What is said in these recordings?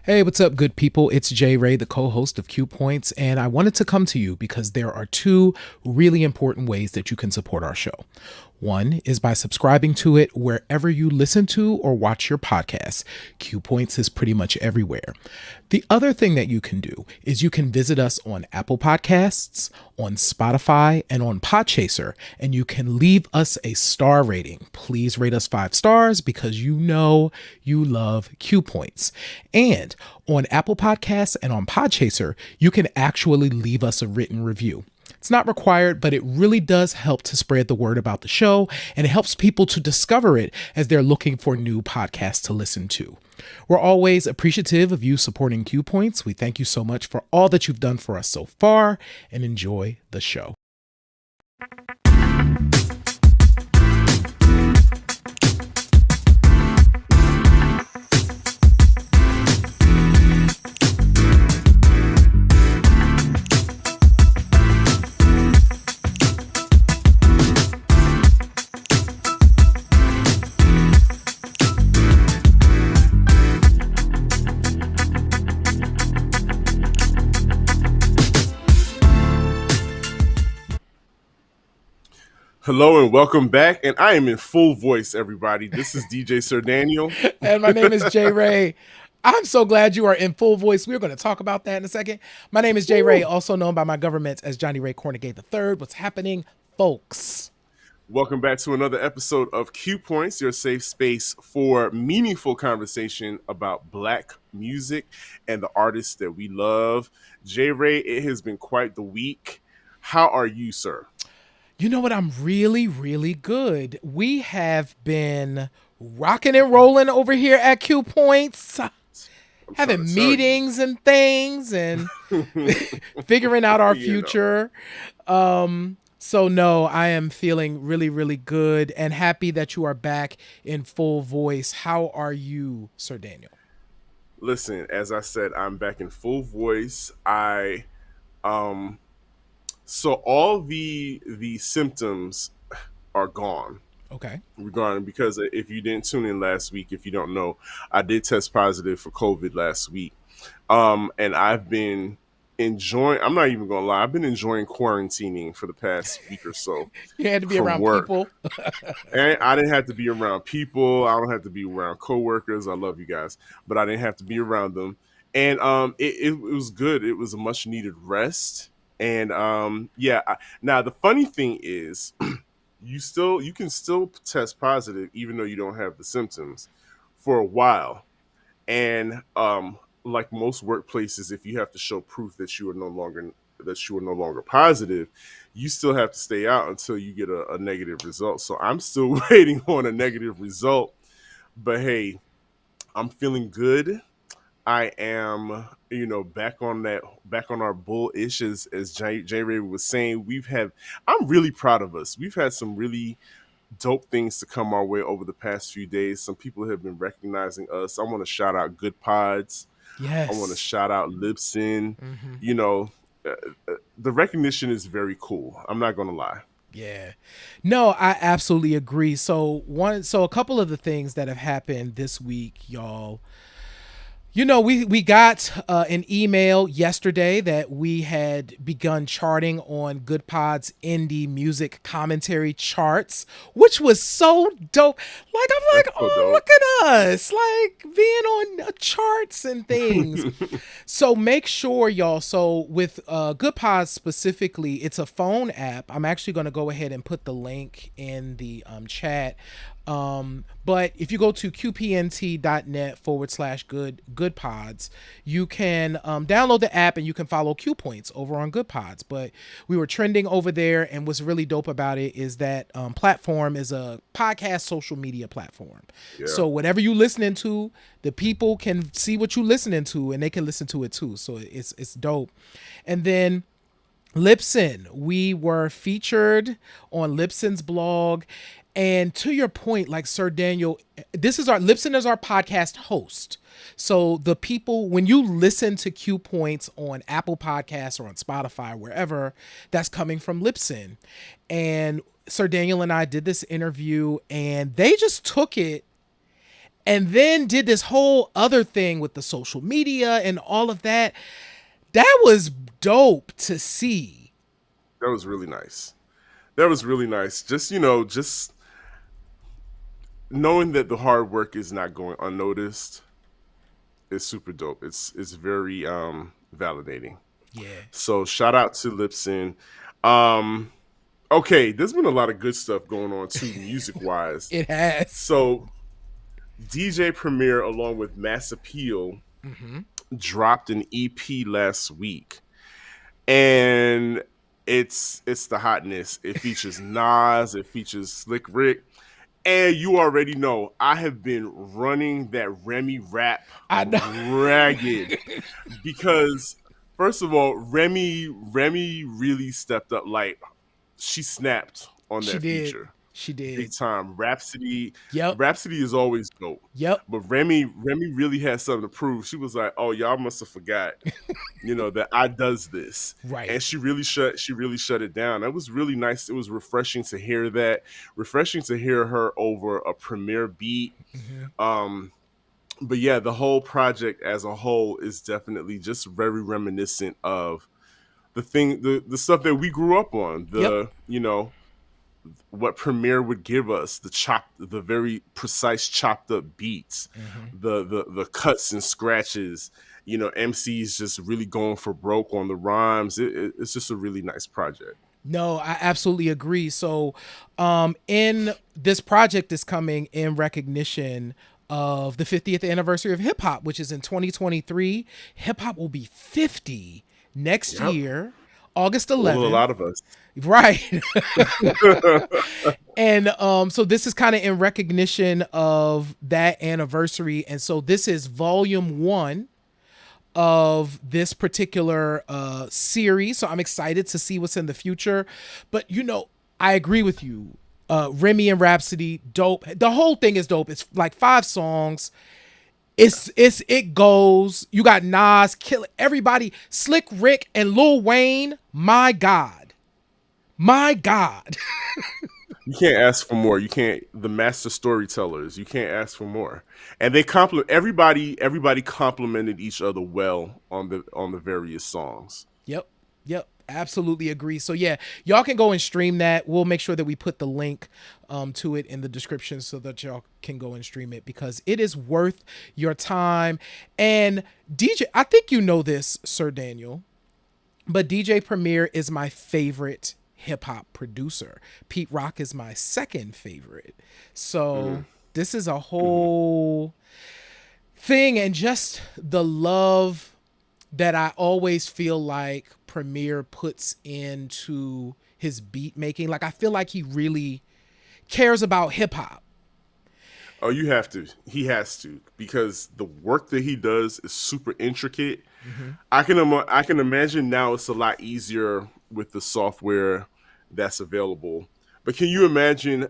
Hey, what's up, good people? It's Jay Ray, the co-host of Q Points, and I wanted to come to you because there are two really important ways that you can support our show. One is by subscribing to it wherever you listen to or watch your podcasts. Q Points is pretty much everywhere. The other thing that you can do is you can visit us on Apple Podcasts, on Spotify, and on Podchaser, and you can leave us a star rating. Please rate us 5 stars because you know you love Q Points. And on Apple Podcasts and on Podchaser, you can actually leave us a written review. It's not required, but it really does help to spread the word about the show, and it helps people to discover it as they're looking for new podcasts to listen to. We're always appreciative of you supporting Q Points. We thank you so much for all that you've done for us so far, and enjoy the show. Hello and welcome back, and I am in full voice, everybody. This is DJ Sir Daniel. And my name is Jay Ray. I'm so glad you are in full voice. We're going to talk about that in a second. My name is Jay Ray, also known by my government as Johnny Ray Cornegay III. What's happening, folks? Welcome back to another episode of Q Points, your safe space for meaningful conversation about Black music and the artists that we love. Jay Ray, it has been quite the week. How are you, sir? You know what? I'm really, really good. We have been rocking and rolling over here at Q Points, having meetings and things and figuring out our future. So no, I am feeling really, really good and happy that you are back in full voice. How are you, Sir Daniel? Listen, as I said, I'm back in full voice. So all the symptoms are gone. Okay. Regarding, because if you didn't tune in last week, if you don't know, I did test positive for COVID last week. And I've been enjoying, I'm not even gonna lie, I've been enjoying quarantining for the past week or so. You had to be around people. And I didn't have to be around people. I don't have to be around coworkers. I love you guys, but I didn't have to be around them. And it was good. It was a much needed rest. And now the funny thing is, you can still test positive even though you don't have the symptoms for a while. And like most workplaces, if you have to show proof that you are no longer positive, you still have to stay out until you get a negative result. So I'm still waiting on a negative result. But hey, I'm feeling good. I am, back on our bullish, as Jay Ray was saying. I'm really proud of us. We've had some really dope things to come our way over the past few days. Some people have been recognizing us. I want to shout out Good Pods. Yes. I want to shout out Libsyn. The recognition is very cool. I'm not going to lie. Yeah. No, I absolutely agree. So a couple of the things that have happened this week, y'all. We got an email yesterday that we had begun charting on Good Pod's indie music commentary charts, which was so dope. Like, I'm like, oh, look at us, like being on charts and things. So make sure, y'all. So with Good Pod specifically, it's a phone app. I'm actually going to go ahead and put the link in the chat. But if you go to qpnt.net/good pods, you can download the app and you can follow Q Points over on Good Pods. But we were trending over there, and what's really dope about it is that platform is a podcast social media platform. Yeah. So whatever you listening to, the people can see what you listening to, and they can listen to it too. So it's dope. And then Libsyn, we were featured on Libsyn's blog. And to your point, like Sir Daniel, Libsyn is our podcast host. So the people, when you listen to Q Points on Apple Podcasts or on Spotify, wherever, that's coming from Libsyn. And Sir Daniel and I did this interview, and they just took it and then did this whole other thing with the social media and all of that. That was dope to see. That was really nice. That was really nice. Just, just knowing that the hard work is not going unnoticed is super dope. It's very validating. Yeah, So shout out to Lipson. Um okay, there's been a lot of good stuff going on too, music wise. it has. So DJ Premier along with Mass Appeal dropped an EP last week, and it's the hotness. It features Nas, it features Slick Rick, and you already know I have been running that Remy rap I know. ragged because first of all, Remy really stepped up. Like she snapped on She that did. feature She big did. time. Yep. Rhapsody is always dope. Yep. But Remy really had something to prove. She was like, "Oh, y'all must have forgot, that I does this." Right. And she really shut it down. It was really nice. It was refreshing to hear that. Refreshing to hear her over a premiere beat. Hmm. Um, but yeah, the whole project as a whole is definitely just very reminiscent of the stuff that we grew up on. Yep. What Premiere would give us, the very precise chopped up beats, Hmm. the cuts and scratches, MCs just really going for broke on the rhymes. It's just a really nice project. No, I absolutely agree. So, in this project is coming in recognition of the 50th anniversary of hip hop, which is in 2023. Hip hop will be 50 next Yep. year, August Well, a 11th. lot of us. Right. And so this is kind of in recognition of that anniversary. And so this is volume 1 of this particular series. So I'm excited to see what's in the future. But I agree with you. Remy and Rhapsody, dope. The whole thing is dope. It's like 5 songs. It goes. You got Nas, kill everybody, Slick Rick and Lil Wayne. My God. My God. You can't ask for more. You can't. The master storytellers. You can't ask for more. And they compliment everybody. Everybody complimented each other well on the various songs. Yep. Yep. Absolutely agree. So yeah, y'all can go and stream that. We'll make sure that we put the link to it in the description so that y'all can go and stream it because it is worth your time. And DJ, I think you know this, Sir Daniel, but DJ Premier is my favorite hip hop producer. Pete Rock is my second favorite. So this is a whole thing, and just the love that I always feel like Premier puts into his beat making. Like I feel like he really cares about hip hop. Oh, you have to. He has to because the work that he does is super intricate. I can imagine now it's a lot easier with the software that's available. But can you imagine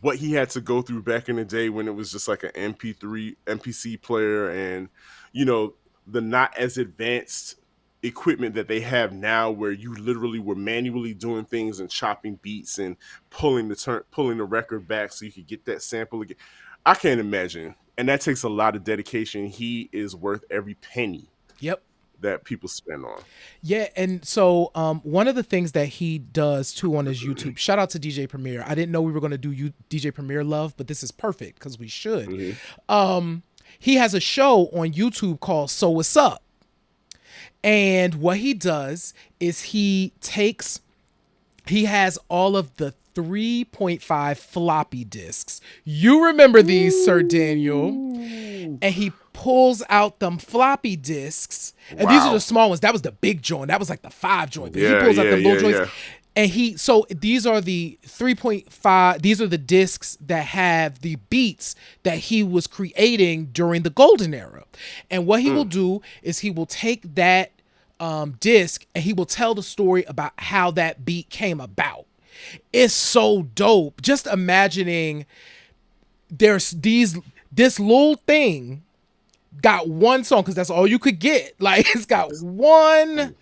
what he had to go through back in the day when it was just like an MP3 MPC player and the not as advanced equipment that they have now where you literally were manually doing things and chopping beats and pulling the record back so you could get that sample again. I can't imagine. And that takes a lot of dedication. He is worth every penny Yep. that people spend on. Yeah, and so one of the things that he does too on his YouTube, shout out to DJ Premier. I didn't know we were going to do DJ Premier love, but this is perfect because we should. He has a show on YouTube called So What's Up. And what he does is he has all of the 3.5 floppy disks. You remember these, Sir Daniel. And he pulls out them floppy disks. And these are the small ones. That was the big joint. That was like the 5 joint. But he pulls out the little joints. Yeah. And so these are the 3.5, these are the discs that have the beats that he was creating during the golden era. And what he will do is he will take that disc and he will tell the story about how that beat came about. It's so dope. Just imagining this little thing got one song because that's all you could get. Like it's got one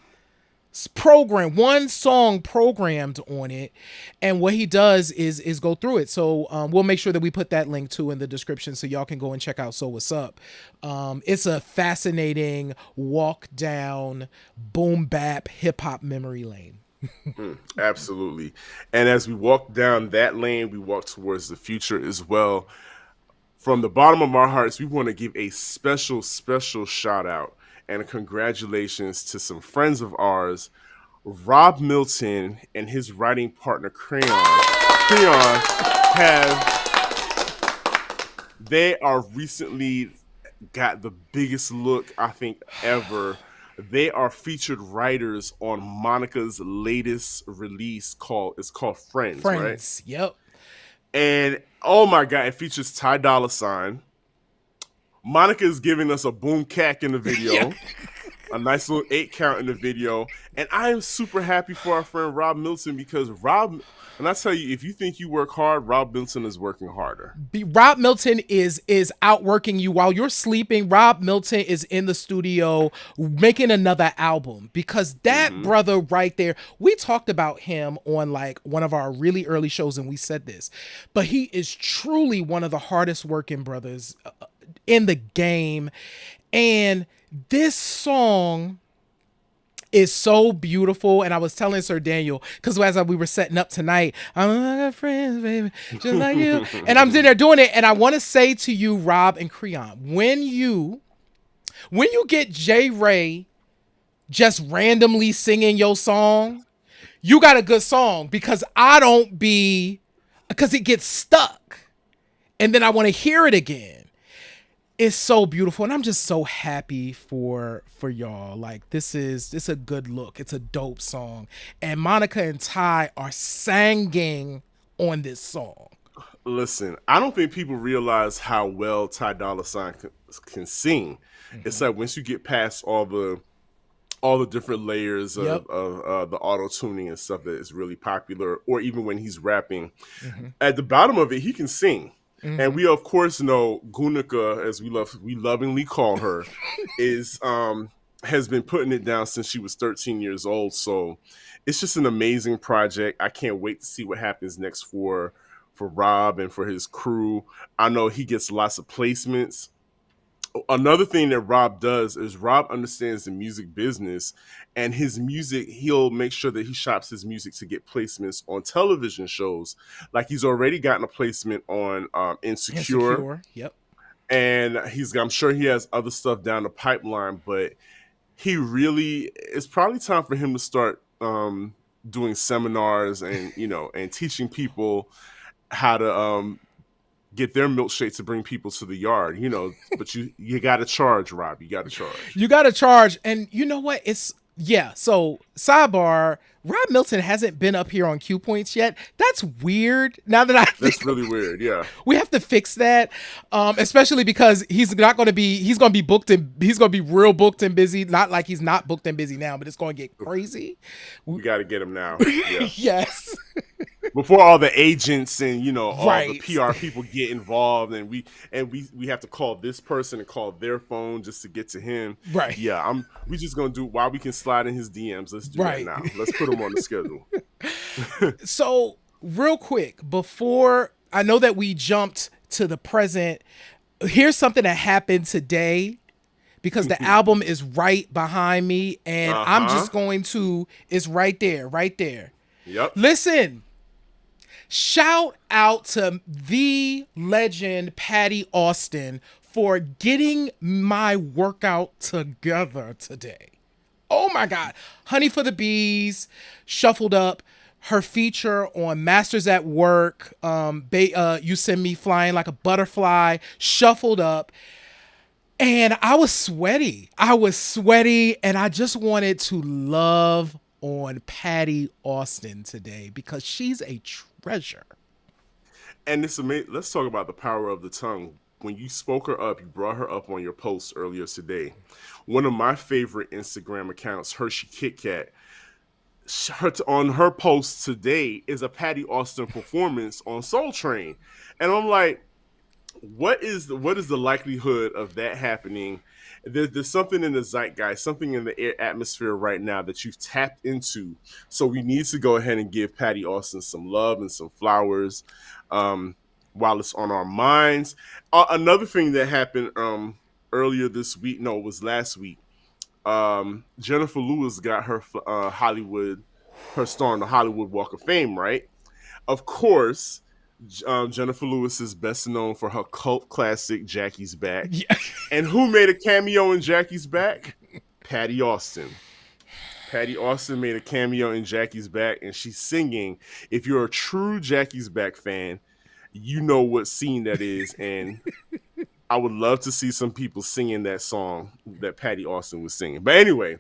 program, one song programmed on it, and what he does is go through it. So we'll make sure that we put that link too in the description so y'all can go and check out So What's Up. It's a fascinating walk down boom bap hip hop memory lane. Absolutely. And as we walk down that lane, we walk towards the future as well. From the bottom of our hearts, we want to give a special, special shout out and a congratulations to some friends of ours, Rob Milton and his writing partner Crayon. Crayon have they are recently got the biggest look I think ever. They are featured writers on Monica's latest release called Friends, right? Friends. Yep. And oh my god, it features Ty Dolla Sign. Monica is giving us a boom cack in the Yeah. video, a nice little 8 count in the video, and I am super happy for our friend Rob Milton because Rob. And I tell you, if you think you work hard, Rob Milton is working harder. Rob Milton is outworking you while you're sleeping. Rob Milton is in the studio making another album because that brother right there, we talked about him on like one of our really early shows and we said this, but he is truly one of the hardest working brothers in the game. And this song is so beautiful. And I was telling Sir Daniel, because as we were setting up tonight, I'm like, I got friends, baby, just like you. And I'm sitting there doing it. And I want to say to you, Rob and Creon, when you get J. Ray just randomly singing your song, you got a good song because because it gets stuck. And then I want to hear it again. It's so beautiful, and I'm just so happy for y'all. Like this a good look. It's a dope song, and Monica and Ty are singing on this song. Listen, I don't think people realize how well Ty Dolla Sign can sing. It's like once you get past all the different layers Yep. of the auto tuning and stuff that is really popular, or even when he's rapping, at the bottom of it, he can sing. And we of course know Gunica, as we lovingly call her, is has been putting it down since she was 13 years old. So it's just an amazing project. I can't wait to see what happens next for Rob and for his crew. I know he gets lots of placements. Another thing that Rob does is Rob understands the music business, and his music, he'll make sure that he shops his music to get placements on television shows. Like he's already gotten a placement on Insecure, Insecure. Yep. and I'm sure he has other stuff down the pipeline, but it's probably time for him to start doing seminars and, and teaching people how to get their milkshake to bring people to the yard, but you got to charge, Rob. You got to charge. You got to charge. And you know what? So sidebar, Rob Milton hasn't been up here on Q Points yet. That's weird. Now that That's really weird. Yeah. we have to fix that. Especially because he's going to be booked and he's going to be real booked and busy. Not like he's not booked and busy now, but it's going to get crazy. We got to get him now. Yeah. Yes. Before all the agents and all Right. the PR people get involved, and we have to call this person and call their phone just to get to him. Right. Yeah, we just gonna do while we can slide in his DMs. Let's do Right. that now. Let's put him on the schedule. So, real quick, before I know that we jumped to the present, here's something that happened today because the album is right behind me, and I'm just going to, it's right there, right there. Yep. Listen, shout out to the legend Patty Austin for getting my workout together today. Oh my God. Honey for the Bees, Shuffled Up, her feature on Masters at Work, You Send Me Flying Like a Butterfly, Shuffled Up. And I was sweaty, and I just wanted to love on Patty Austin today because she's a treasure. And it's amazing. Let's talk about the power of the tongue. When you spoke her up, you brought her up on your post earlier today. One of my favorite Instagram accounts, Hershey Kit Kat, on her post today is a Patty Austin performance on Soul Train, and I'm like, what is the likelihood of that happening? there's something in the zeitgeist, something in the air atmosphere right now that you've tapped into. So we need to go ahead and give Patty Austin some love and some flowers um, while it's on our minds. Another thing that happened earlier this week, no, it was last week. Jennifer Lewis got her her star on the Hollywood Walk of Fame, right? Of course, Jennifer Lewis is best known for her cult classic Jackie's Back. Yeah. And who made a cameo in Jackie's Back? Patty Austin. Patty Austin made a cameo in Jackie's Back, and she's singing. If you're a true Jackie's Back fan, you know what scene that is. And I would love to see some people singing that song that Patty Austin was singing. But anyway,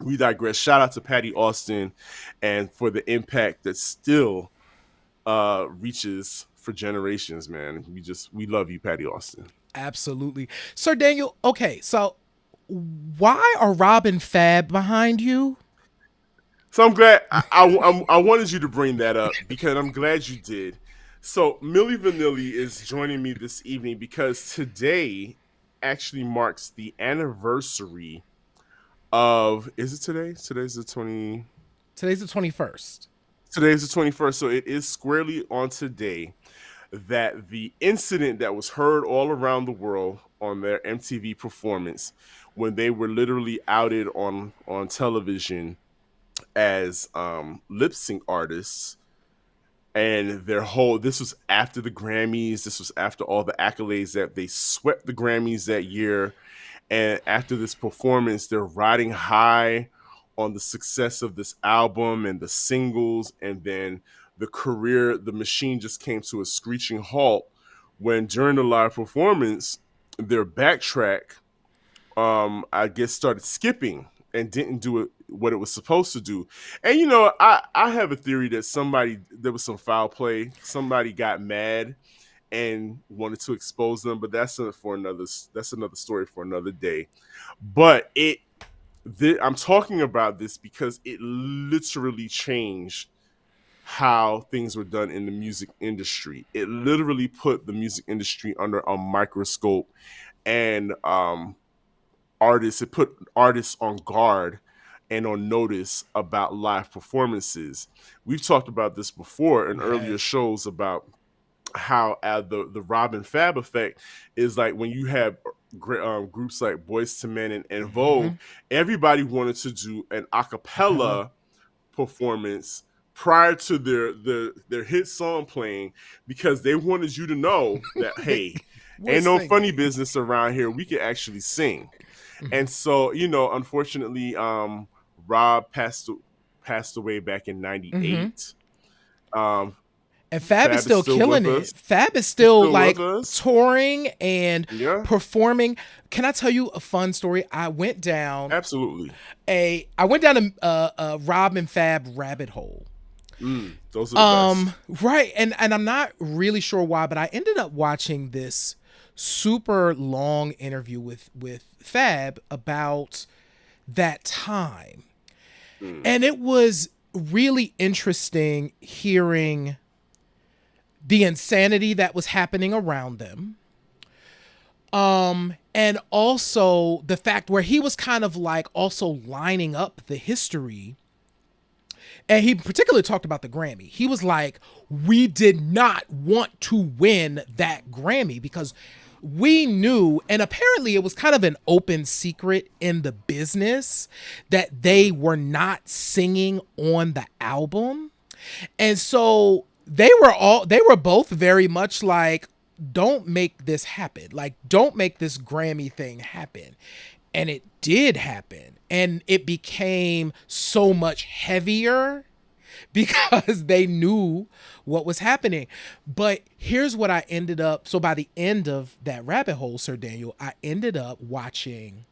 we digress. Shout out to Patty Austin and for the impact that still reaches for generations, man. We love you, Patty Austin. Absolutely. Sir Daniel, okay, so why are Rob and Fab behind you? So I'm glad I wanted you to bring that up because I'm glad you did. So Milli Vanilli is joining me this evening because today actually marks the anniversary of, is it today? Today's the 21st. Today's the 21st. So it is squarely on today that the incident that was heard all around the world on their MTV performance when they were literally outed on television as lip sync artists, and this was after the Grammys, this was after all the accolades that they swept the Grammys that year, and after this performance they're riding high on the success of this album and the singles, and then the machine just came to a screeching halt when during the live performance their backtrack I guess started skipping and didn't do it what it was supposed to do. And I have a theory that there was some foul play. Somebody got mad and wanted to expose them, but that's another story for another day. But I'm talking about this because it literally changed how things were done in the music industry. It literally put the music industry under a microscope, and it put artists on guard and on notice about live performances. We've talked about this before in earlier shows about how the Rob and Fab effect is like when you have groups like Boyz II Men and Vogue, everybody wanted to do an a cappella performance prior to their hit song playing because they wanted you to know that, hey, ain't no funny business around here. We can actually sing. And so, unfortunately, Rob passed away back in '98. And Fab is still killing it. Fab is still like touring and performing. Can I tell you a fun story? I went down a Rob and Fab rabbit hole. Those are the best. Right. And I'm not really sure why, but I ended up watching this super long interview with Fab about that time. And it was really interesting hearing the insanity that was happening around them. And also the fact where he was kind of like also lining up the history. And he particularly talked about the Grammy. He was like, we did not want to win that Grammy because we knew, and apparently it was kind of an open secret in the business, that they were not singing on the album. And so they were both very much like, don't make this happen. Like, don't make this Grammy thing happen. And it did happen. And it became so much heavier because they knew what was happening. But here's what I ended up. So by the end of that rabbit hole, Sir Daniel, I ended up watching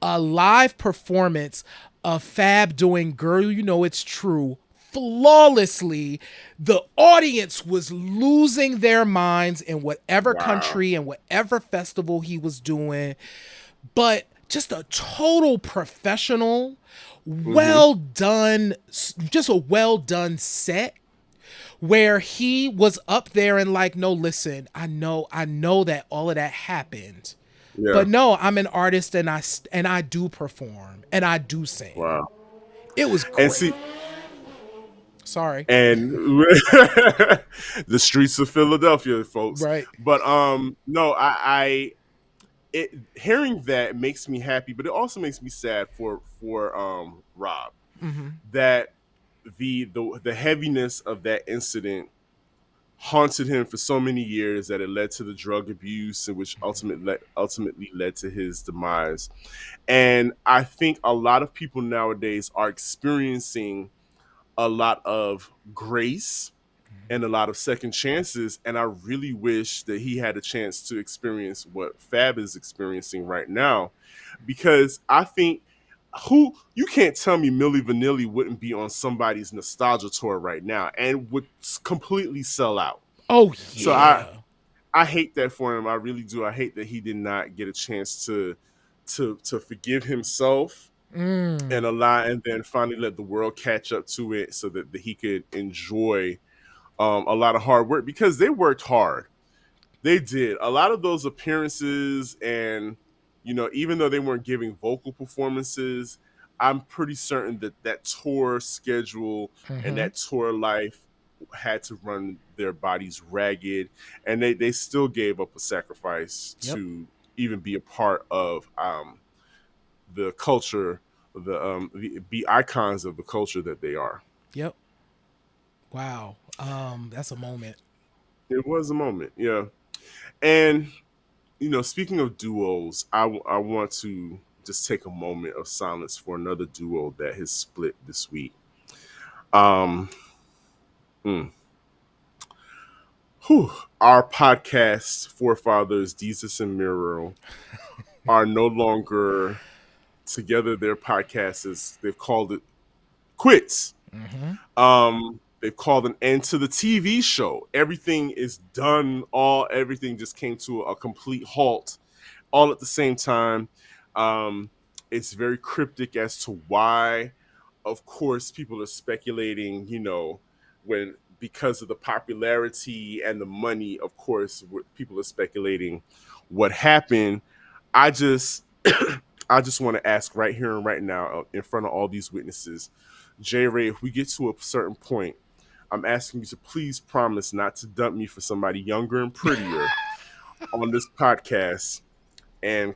a live performance of Fab doing Girl, You Know It's True flawlessly. The audience was losing their minds in whatever country and whatever festival he was doing. But just a total professional, well done, just a well done set where he was up there and like, no, listen, I know that all of that happened, Yeah. But no, I'm an artist and I do perform and I do sing. Wow. It was And great. see, Sorry. and the streets of Philadelphia, folks. Right. But no, hearing that makes me happy, but it also makes me sad for Rob, Mm-hmm. that the heaviness of that incident haunted him for so many years that it led to the drug abuse, and which ultimately led to his demise. And I think a lot of people nowadays are experiencing a lot of grace and a lot of second chances. And I really wish that he had a chance to experience what Fab is experiencing right now, because I think who you can't tell me Milli Vanilli wouldn't be on somebody's nostalgia tour right now and would completely sell out. Oh So I yeah. I hate that for him. I really do. I hate that he did not get a chance to forgive himself and Mm. allow, and then finally let the world catch up to it, so that he could enjoy a lot of hard work, because they worked hard. They did a lot of those appearances, and even though they weren't giving vocal performances, I'm pretty certain that that tour schedule and Mm-hmm. that tour life had to run their bodies ragged, and they still gave up a sacrifice Yep. to even be a part of the culture, be icons of the culture that they are. Yep. Wow. That's a moment. It was a moment, yeah. And speaking of duos, I want to just take a moment of silence for another duo that has split this week. Um, mm, whew, our podcast forefathers, Jesus and Miro, are no longer together. Their podcast they've called it quits. Mm-hmm. They've called an end to the TV show. Everything is done. Everything just came to a complete halt all at the same time. Um, it's very cryptic as to why. Of course, people are speculating, when because of the popularity and the money, of course, people are speculating what happened. I just, I just want to ask right here and right now, in front of all these witnesses, J. Ray, if we get to a certain point, I'm asking you to please promise not to dump me for somebody younger and prettier on this podcast, and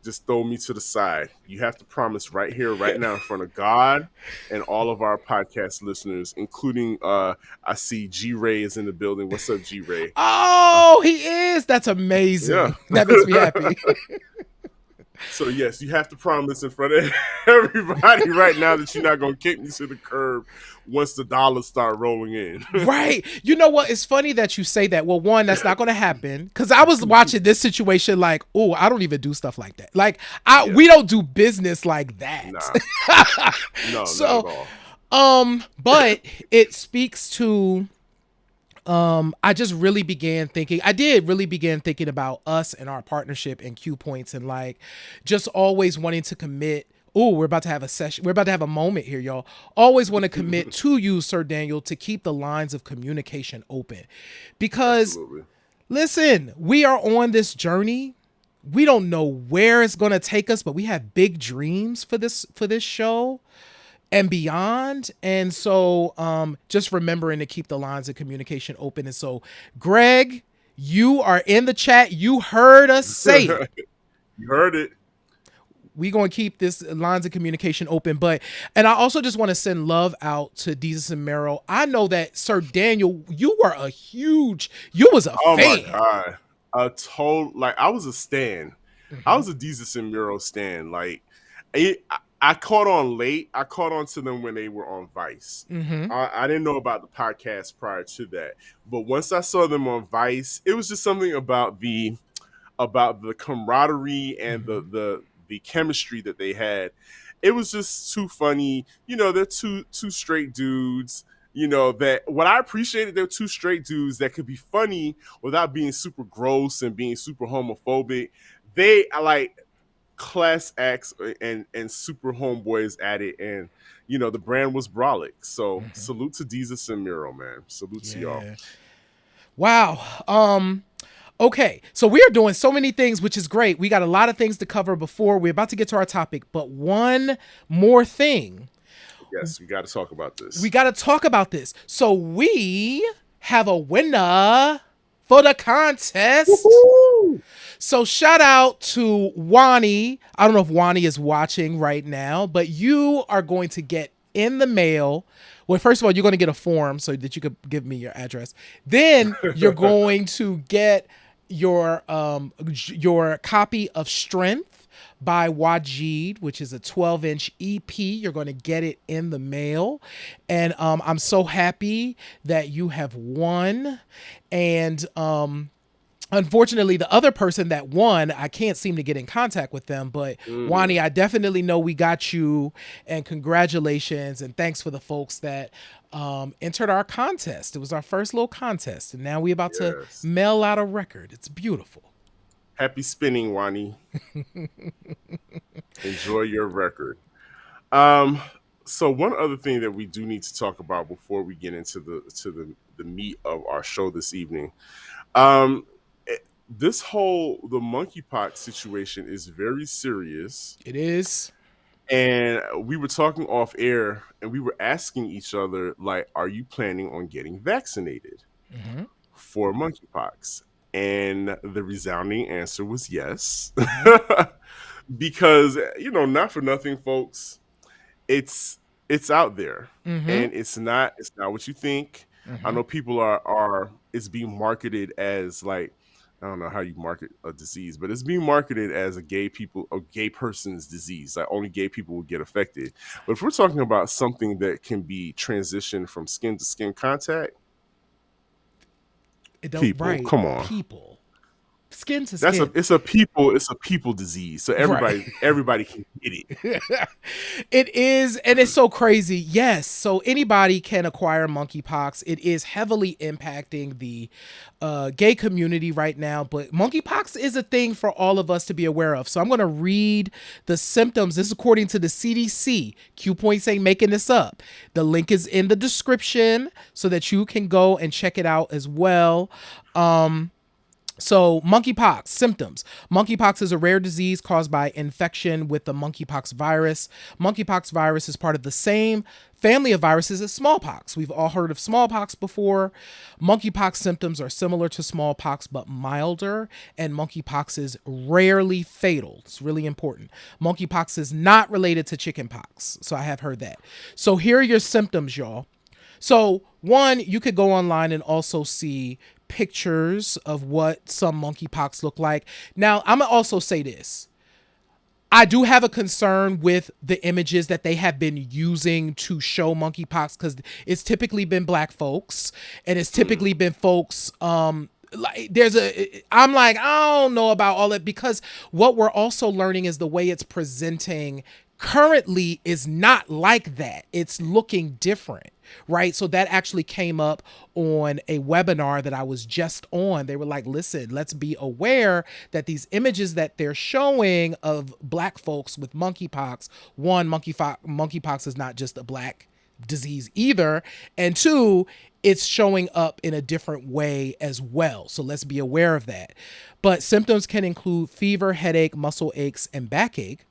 just throw me to the side. You have to promise right here, right now, in front of God and all of our podcast listeners, including I see G Ray is in the building. What's up, G Ray? Uh, Oh, he is. That's yeah. amazing. That makes me happy. So yes, you have to promise in front of everybody right now that you're not gonna kick me to the curb once the dollars start rolling in. Right. You know what? It's funny that you say that. Well, one, that's not going to happen because I was watching this situation like, oh, I don't even do stuff like that. Like, Yeah. we don't do business like that. Nah. No, not at So, all. but it speaks to I did really begin thinking about us and our partnership and Q points and like just always wanting to commit. Oh, we're about to have a session. We're about to have a moment here, y'all. Always want to commit to you, Sir Daniel, to keep the lines of communication open. Because Absolutely. listen, we are on this journey. We don't know where it's going to take us, but we have big dreams for this show and beyond. And so just remembering to keep the lines of communication open. And so, Greg, you are in the chat. You heard us say it. You heard it. We going to keep this lines of communication open. And I also just want to send love out to Jesus and Mero. I know that Sir Daniel, you was a Oh my fan. god. I was a stan. I Mm-hmm. was a Jesus and Miro stan. Like I caught on late. I caught on to them when they were on Vice. Mm-hmm. I didn't know about the podcast prior to that. But once I saw them on Vice, it was just something about the camaraderie and Mm-hmm. the chemistry that they had. It was just too funny. They're two straight dudes. That what I appreciated, they're two straight dudes that could be funny without being super gross and being super homophobic. They are like class acts and super homeboys at it, and the brand was brolic. So Mm-hmm. salute to Jesus and Miro, man. Salute to y'all. Yeah. Wow. Okay, so we are doing so many things, which is great. We got a lot of things to cover before we're about to get to our topic, but one more thing. Yes, we got to talk about We this. got to talk about this. So we have a winner for the contest. Woohoo! So shout out to Wani. I don't know if Wani is watching right now, but you are going to get in the mail. Well, first of all, you're going to get a form so that you could give me your address. Then you're going to get your copy of Strength by Wajid, which is a 12-inch EP. You're going to get it in the mail. And I'm so happy that you have won. And unfortunately, the other person that won, I can't seem to get in contact with them. But Wani, I definitely know we got you, and congratulations, and thanks for the folks that entered our contest. It was our first little contest, and now we're about to Yes. mail out a record. It's beautiful. Happy spinning, Wani. Enjoy your record. Um, so one other thing that we do need to talk about before we get into the meat of our show this evening. Um, this whole the monkeypox situation is very serious, It is. and we were talking off air, and we were asking each other, like, "Are you planning on getting vaccinated Mm-hmm. for monkeypox?" And the resounding answer was yes, Mm-hmm. because not for nothing, folks. it's it's out there, Mm-hmm. and it's not what you think. I Mm-hmm. know people are it's being marketed as, like, I don't know how you market a disease, but it's being marketed as a gay person's disease. Like, only gay people will get affected. But if we're talking about something that can be transitioned from skin to skin contact, It don't people, right. come on. People. Skin to That's a skin. it's a people disease. So Right. everybody can get it. It is, and it's so crazy. Yes, so anybody can acquire monkeypox. It is heavily impacting the gay community right now, but monkeypox is a thing for all of us to be aware of. So I'm going to read the symptoms. This is according to the CDC. Q Points ain't making this up. The link is in the description so that you can go and check it out as well. So, monkeypox symptoms. Monkeypox is a rare disease caused by infection with the monkeypox virus. Monkeypox virus is part of the same family of viruses as smallpox. We've all heard of smallpox before. Monkeypox symptoms are similar to smallpox but milder, and monkeypox is rarely fatal. It's really important. Monkeypox is not related to chickenpox. So, I have heard that. So, here are your symptoms, y'all. So, one, you could go online and also see pictures of what some monkeypox look like. Now, I'm gonna also say this. I do have a concern with the images that they have been using to show monkeypox, because it's typically been black folks, and it's typically been folks like I'm like, I don't know about all that, because what we're also learning is the way it's presenting currently is not like that. It's looking different, right? So that actually came up on a webinar that I was just on. They were like, listen, let's be aware that these images that they're showing of black folks with monkeypox, one, monkeypox is not just a black disease either, and two, it's showing up in a different way as well. So let's be aware of that. But symptoms can include fever, headache, muscle aches, and backache,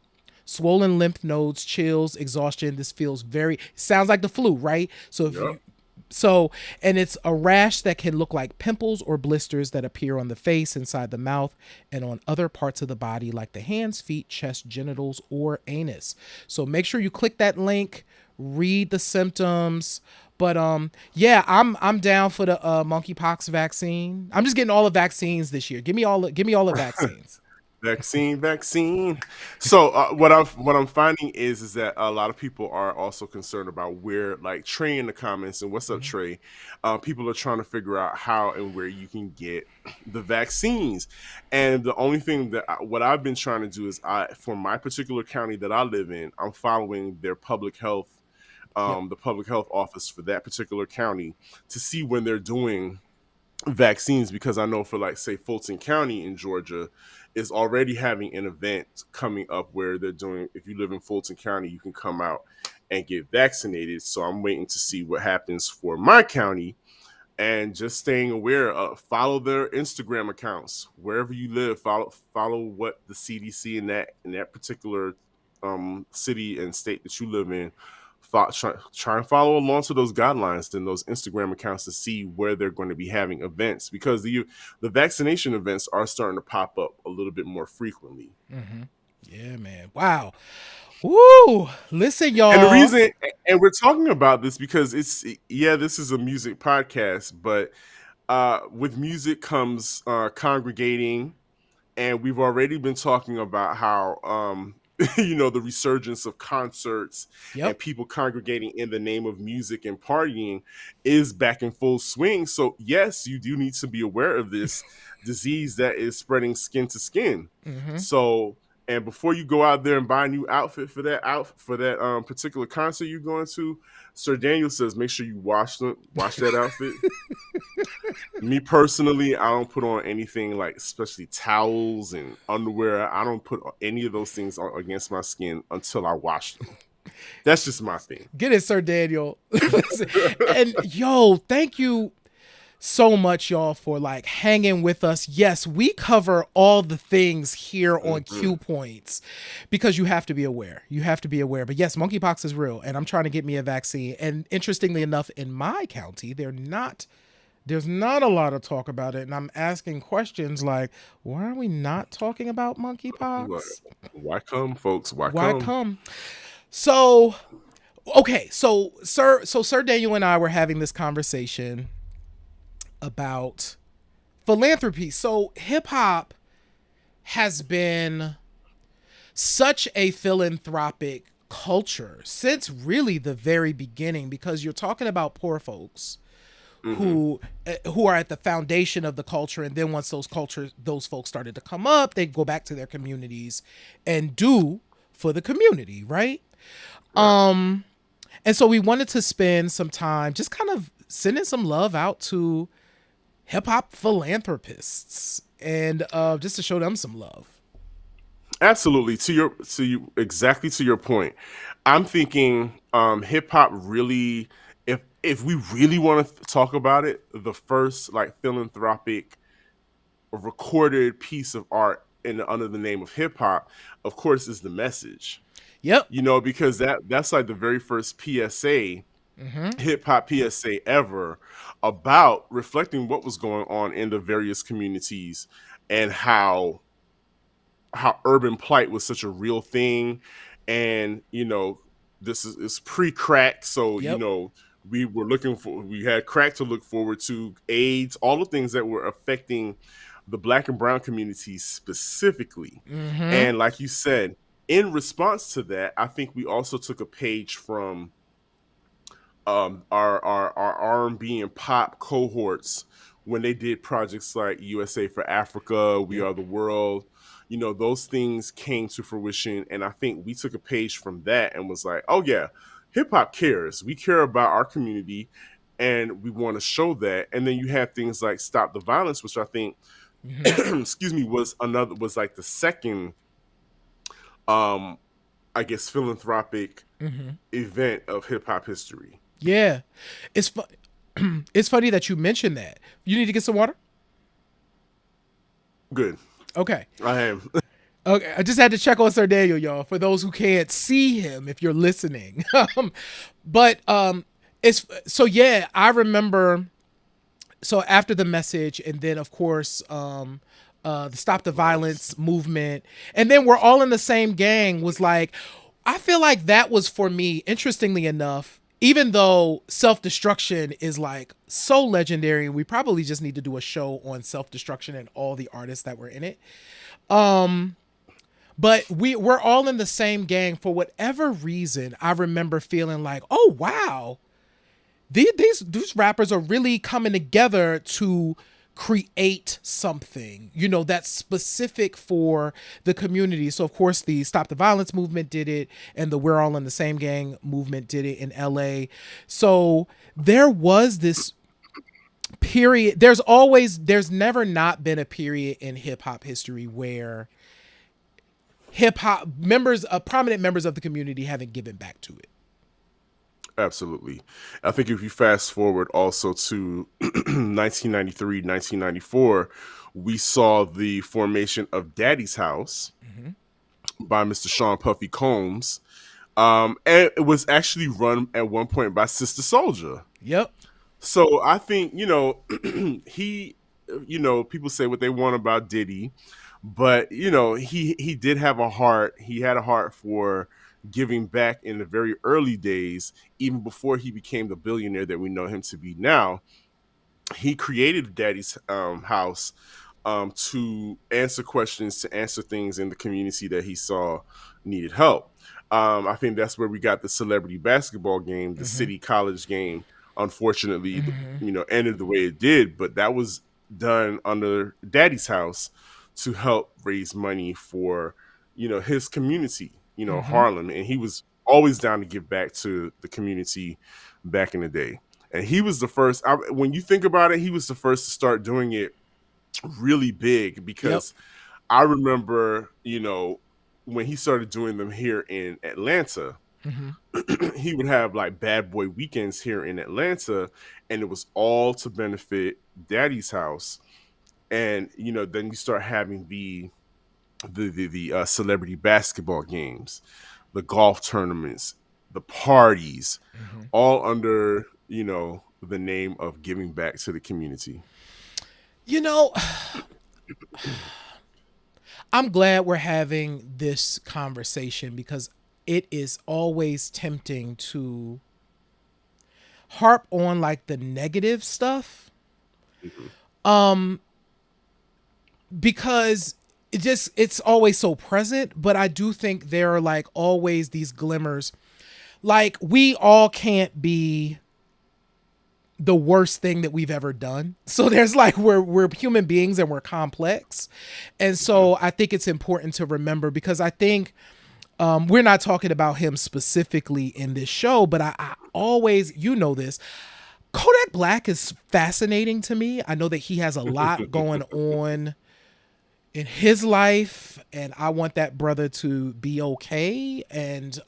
swollen lymph nodes, chills, exhaustion. This feels very, sounds like the flu, right? So if Yep. you, so, and it's a rash that can look like pimples or blisters that appear on the face, inside the mouth, and on other parts of the body like the hands, feet, chest, genitals, or anus. So make sure you click that link, read the symptoms. But yeah, I'm down for the monkeypox vaccine. I'm just getting all the vaccines this year. Give me all the vaccines. Vaccine. So what I'm finding is that a lot of people are also concerned about where, like Trey in the comments, and what's up, Mhm. Trey? People are trying to figure out how and where you can get the vaccines, and the only thing what I've been trying to do is, for my particular county that I live in, I'm following their public health, Yep. the public health office for that particular county, to see when they're doing vaccines, because I know for, like, say, Fulton County in Georgia is already having an event coming up where they're doing, if you live in Fulton County, you can come out and get vaccinated. So I'm waiting to see what happens for my county, and just staying aware. Follow their Instagram accounts wherever you live. Follow what the CDC in that particular city and state that you live in. Try and follow along to those guidelines and those Instagram accounts to see where they're going to be having events, because the vaccination events are starting to pop up a little bit more frequently. Mm-hmm. Yeah, man. Wow. Woo! Listen, And the y'all. reason, and we're talking about this because this is a music podcast, but with music comes congregating, and we've already been talking about how the resurgence of concerts Yep. and people congregating in the name of music and partying is back in full swing. So yes, you do need to be aware of this disease that is spreading skin to skin. Mm-hmm. So, and before you go out there and buy a new outfit for that particular concert you're going to, Sir Daniel says make sure you wash that outfit. Me personally, I don't put on anything like, especially towels and underwear. I don't put any of those things against my skin until I wash them. That's just my thing. Get it, Sir Daniel. Listen, and yo, thank you so much, y'all, for like hanging with us. Yes, we cover all the things here on Q Points because you have to be aware. You have to be aware. But yes, monkeypox is real, and I'm trying to get me a vaccine. And interestingly enough, in my county, there's not a lot of talk about it. And I'm asking questions like, why are we not talking about monkeypox? Why come, folks? Why come? So, okay, so Sir Daniel and I were having this conversation about philanthropy. So hip hop has been such a philanthropic culture since really the very beginning, because you're talking about poor folks who are at the foundation of the culture, and then once those folks started to come up, they go back to their communities and do for the community, right? And so we wanted to spend some time just kind of sending some love out to hip hop philanthropists and just to show them some love. Absolutely. Exactly to your point. I'm thinking hip hop really, if we really want to talk about it, the first like philanthropic recorded piece of art under the name of hip hop, of course, is The Message. Yep. Because that's like the very first PSA, hip hop PSA ever, about reflecting what was going on in the various communities and how urban plight was such a real thing. And this is pre-crack, so Yep. we had crack to look forward to, AIDS, all the things that were affecting the Black and brown communities specifically. And like you said, in response to that, I think we also took a page from our R&B and pop cohorts when they did projects like USA for Africa, We Are the World. Those things came to fruition, and I think we took a page from that and was like, oh yeah, hip hop cares. We care about our community, and we want to show that. And then you have things like Stop the Violence, which I think, excuse me, was like the second, I guess, philanthropic event of hip hop history. Yeah, it's it's funny that you mentioned that. You need to get some water. Good. Okay. I am. Okay, I just had to check on Sir Daniel, y'all, for those who can't see him if you're listening. But it's so yeah, I remember. So after The Message, and then of course the Stop the Violence movement, and then We're All in the Same Gang was like, I feel like that was for me, interestingly enough, even though Self-Destruction is like so legendary, we probably just need to do a show on Self-Destruction and all the artists that were in it. But we're all in the same gang. For whatever reason, I remember feeling like, oh wow, these rappers are really coming together to create something, that's specific for the community. So of course the Stop the Violence movement did it, and the We're All in the Same Gang movement did it in LA. So there was this period. There's never not been a period in hip hop history where hip hop prominent members of the community haven't given back to it. Absolutely. I think if you fast forward also to 1993, 1994, we saw the formation of Daddy's House Hmm. by Mr. Sean Puffy Combs. And it was actually run at one point by Sister Soldier. Yep. So I think, he, people say what they want about Diddy, but he did have a heart. He had a heart for giving back in the very early days, even before he became the billionaire that we know him to be now. He created Daddy's House to answer questions, to answer things in the community that he saw needed help. I think that's where we got the celebrity basketball game, the Hmm. city college game. Unfortunately, Hmm. ended the way it did, but that was done under Daddy's House to help raise money for his community, Hmm. Harlem, and he was always down to give back to the community back in the day. And he was the first. When you think about it, he was the first to start doing it really big Yep. because I remember, when he started doing them here in Atlanta, Hmm. he would have like bad boy weekends here in Atlanta, and it was all to benefit Daddy's House. And then you start having the celebrity basketball games, the golf tournaments, the parties, Hmm. all under the name of giving back to the community. You know, I'm glad we're having this conversation because it is always tempting to harp on like the negative stuff. Mhm. Um because it's always so present, but I do think there are like always these glimmers. Like we all can't be the worst thing that we've ever done. So there's like we're human beings and we're complex. And Mhm. so I think it's important to remember because I think we're not talking about him specifically in this show, but I always, you know this, Kodak Black is fascinating to me. I know that he has a lot going on in his life, and I want that brother to be okay. And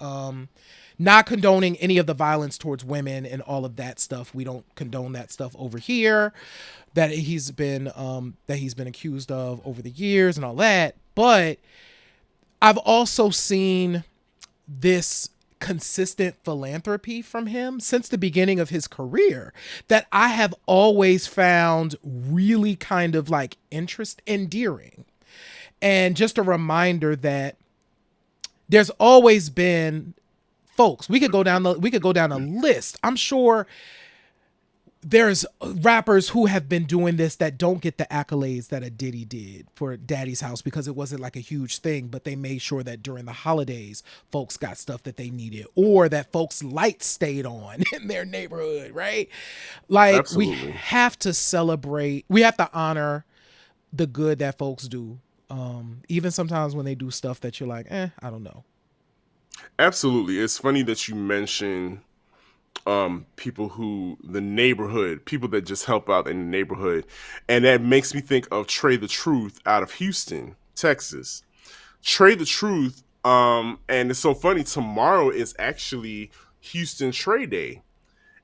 not condoning any of the violence towards women and all of that stuff. We don't condone that stuff over here. That he's been accused of over the years and all that. But I've also seen this consistent philanthropy from him since the beginning of his career that I have always found really kind of like interest endearing. And just a reminder that there's always been folks. We could go down a list. I'm sure there's rappers who have been doing this that don't get the accolades that a Diddy did for Daddy's House because it wasn't like a huge thing, but they made sure that during the holidays, folks got stuff that they needed or that folks' lights stayed on in their neighborhood, right? Like we Absolutely. have to celebrate, we have to honor the good that folks do. Even sometimes when they do stuff that you're like, I don't know. Absolutely. It's funny that you mention people who the neighborhood, people that just help out in the neighborhood. And that makes me think of Trey the Truth out of Houston, Texas. Trey the Truth, and it's so funny, tomorrow is actually Houston Trey Day.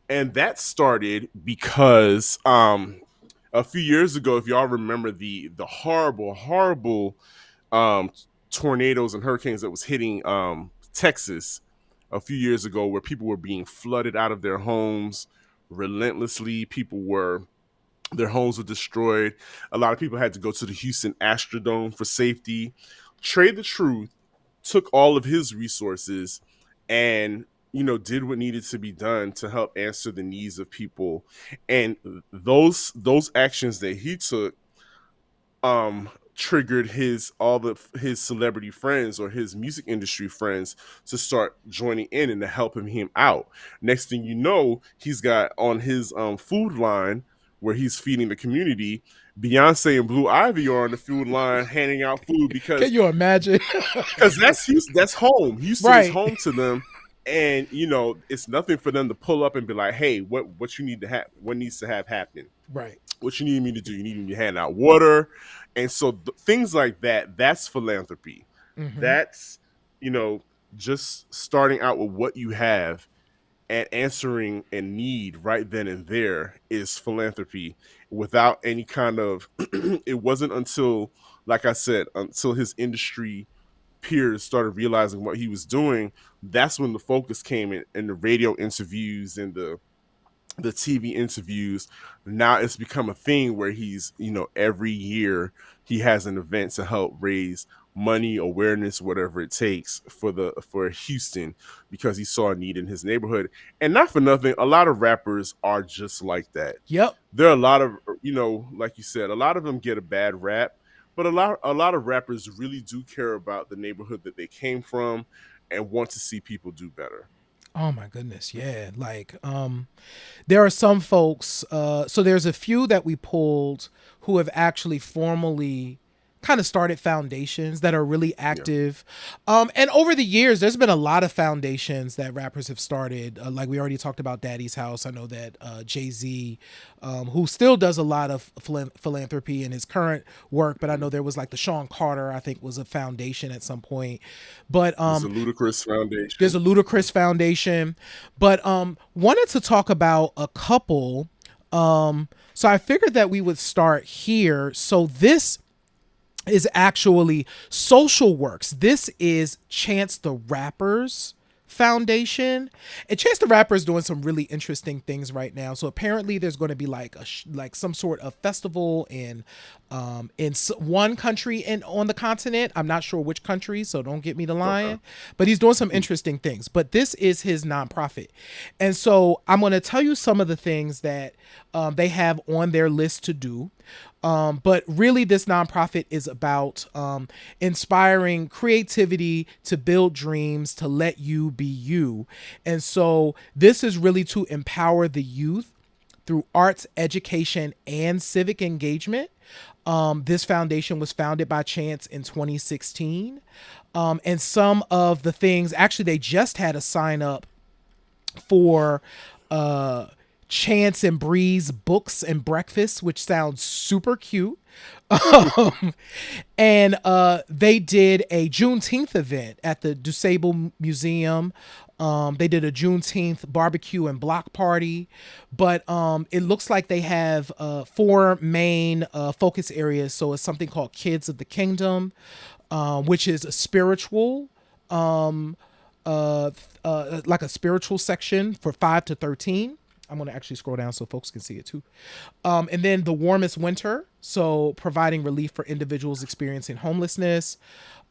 And that started because a few years ago, if y'all remember the horrible, horrible um, tornadoes and hurricanes that was hitting Texas a few years ago, where people were being flooded out of their homes relentlessly. Their homes were destroyed. A lot of people had to go to the Houston Astrodome for safety. Trade the Truth took all of his resources and did what needed to be done to help answer the needs of people, and those actions that he took triggered his celebrity friends or his music industry friends to start joining in and to help him out. Next thing you know, he's got on his food line where he's feeding the community. Beyonce and Blue Ivy are on the food line handing out food Can because you imagine? that's Houston, that's home. Houston is Right. home to them, and it's nothing for them to pull up and be like, "Hey, what you need to have? What needs to have happen? Right. What you need me to do? You need me to hand out water." And so things like that, that's philanthropy. Mm-hmm. That's, you know, just starting out with what you have and answering a need right then and there is philanthropy without any kind of it wasn't until, like I said, until his industry peers started realizing what he was doing, that's when the focus came in the radio interviews and the TV interviews. Now it's become a thing where he's, every year he has an event to help raise money, awareness, whatever it takes for Houston, because he saw a need in his neighborhood. And not for nothing, a lot of rappers are just like that. Yep. There are a lot of, like you said, a lot of them get a bad rap, but a lot of rappers really do care about the neighborhood that they came from and want to see people do better. Oh my goodness, yeah. Like, there are some folks. So there's a few that we pulled who have actually formally kind of started foundations that are really Yeah. active. And over the years, there's been a lot of foundations that rappers have started. Like we already talked about Daddy's House. I know that Jay-Z, who still does a lot of philanthropy in his current work, but I know there was like the Sean Carter, I think, was a foundation at some point. But There's a Ludacris there's Foundation. a Ludacris Foundation. But wanted to talk about a couple. So I figured that we would start here. So this is actually Social Works. This is Chance the Rapper's foundation, and Chance the Rapper is doing some really interesting things right now. So apparently there's going to be like like some sort of festival in one country and on the continent. I'm not sure which country, so don't get me to Okay. lying, but he's doing some interesting things. But this is his nonprofit, and so I'm going to tell you some of the things that they have on their list to do. But really, this nonprofit is about inspiring creativity to build dreams, to let you be you. And so, this is really to empower the youth through arts, education, and civic engagement. This foundation was founded by Chance in 2016. And some of the things, actually, they just had a sign up for uh Chance and Breeze Books and Breakfast, which sounds super cute. And they did a Juneteenth event at the DuSable Museum. They did a Juneteenth barbecue and block party, but it looks like they have four main focus areas. So it's something called Kids of the Kingdom, which is a spiritual, um, like a spiritual section for 5 to 13. I'm going to actually scroll down so folks can see it too. And then the warmest winter, so providing relief for individuals experiencing homelessness.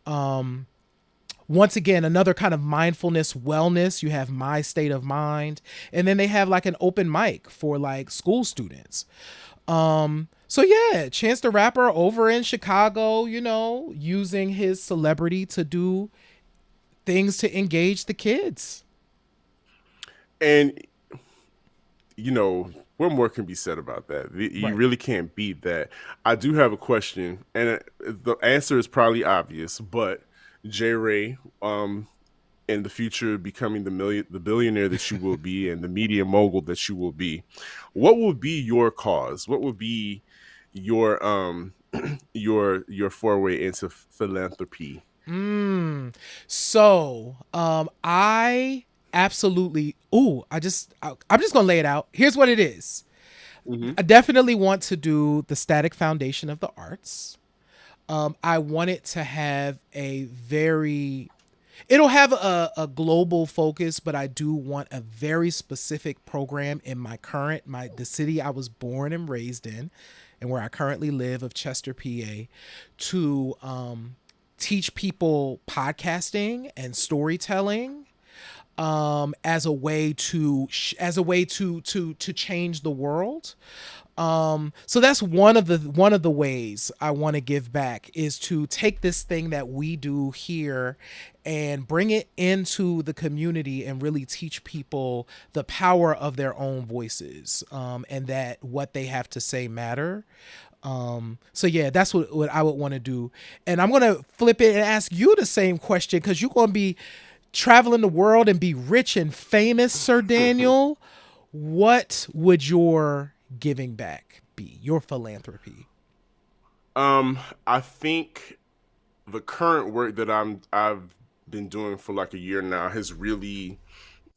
Once again, another kind of mindfulness wellness. You have My State of Mind, and then they have like an open mic for like school students. So yeah, Chance the Rapper over in Chicago, using his celebrity to do things to engage the kids. And what more can be said about that? You Right. really can't beat that. I do have a question, and the answer is probably obvious, but J. Ray, in the future, becoming the billionaire that you will be, and the media mogul that you will be, what will be your cause? What will be your your foray into philanthropy? So, I absolutely. Ooh, I'm just gonna lay it out. Here's what it is. Hmm. I definitely want to do the Static Foundation of the Arts. I want it to have a very. It'll have a global focus, but I do want a very specific program in the city I was born and raised in, and where I currently live of Chester, PA, to teach people podcasting and storytelling as a way to change the world. So that's one of the ways I want to give back, is to take this thing that we do here and bring it into the community and really teach people the power of their own voices, and that what they have to say matter. So yeah, that's what I would want to do. And I'm going to flip it and ask you the same question, because you're going to be traveling the world and be rich and famous, Sir Daniel. What would your giving back be? Your philanthropy? I think the current work that I've been doing for like a year now has really